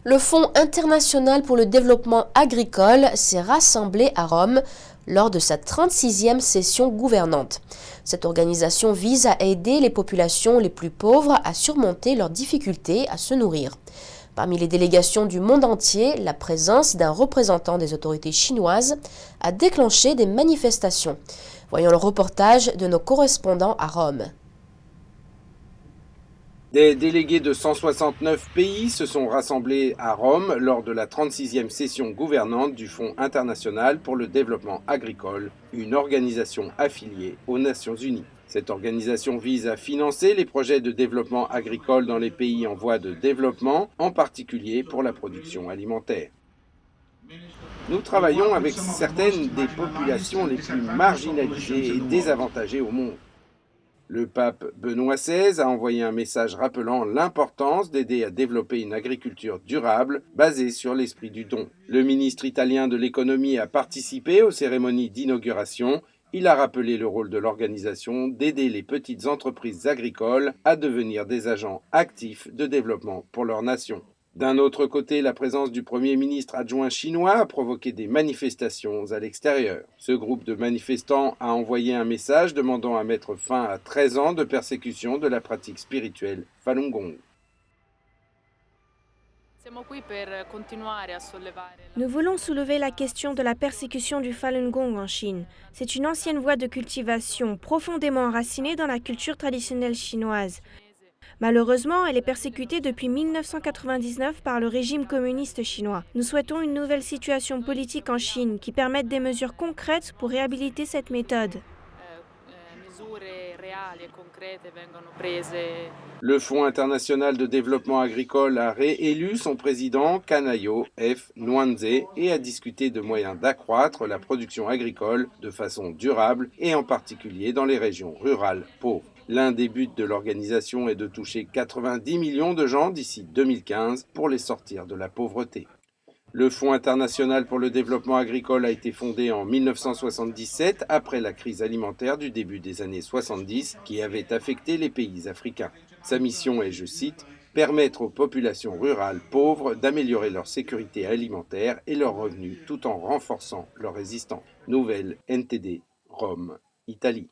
Le Fonds international pour le développement agricole s'est rassemblé à Rome lors de sa 36e session gouvernante. Cette organisation vise à aider les populations les plus pauvres à surmonter leurs difficultés à se nourrir. Parmi les délégations du monde entier, la présence d'un représentant des autorités chinoises a déclenché des manifestations. Voyons le reportage de nos correspondants à Rome. Des délégués de 169 pays se sont rassemblés à Rome lors de la 36e session gouvernante du Fonds international pour le développement agricole, une organisation affiliée aux Nations unies. Cette organisation vise à financer les projets de développement agricole dans les pays en voie de développement, en particulier pour la production alimentaire. Nous travaillons avec certaines des populations les plus marginalisées et désavantagées au monde. Le pape Benoît XVI a envoyé un message rappelant l'importance d'aider à développer une agriculture durable basée sur l'esprit du don. Le ministre italien de l'économie a participé aux cérémonies d'inauguration. Il a rappelé le rôle de l'organisation d'aider les petites entreprises agricoles à devenir des agents actifs de développement pour leur nation. D'un autre côté, la présence du Premier ministre adjoint chinois a provoqué des manifestations à l'extérieur. Ce groupe de manifestants a envoyé un message demandant à mettre fin à 13 ans de persécution de la pratique spirituelle Falun Gong. Nous voulons soulever la question de la persécution du Falun Gong en Chine. C'est une ancienne voie de cultivation profondément enracinée dans la culture traditionnelle chinoise. Malheureusement, elle est persécutée depuis 1999 par le régime communiste chinois. Nous souhaitons une nouvelle situation politique en Chine qui permette des mesures concrètes pour réhabiliter cette méthode. Le Fonds international de développement agricole a réélu son président Kanayo F. Nwanze et a discuté de moyens d'accroître la production agricole de façon durable et en particulier dans les régions rurales pauvres. L'un des buts de l'organisation est de toucher 90 millions de gens d'ici 2015 pour les sortir de la pauvreté. Le Fonds international pour le développement agricole a été fondé en 1977 après la crise alimentaire du début des années 70 qui avait affecté les pays africains. Sa mission est, je cite, « permettre aux populations rurales pauvres d'améliorer leur sécurité alimentaire et leurs revenus tout en renforçant leur résistance ». Nouvelle NTD, Rome, Italie.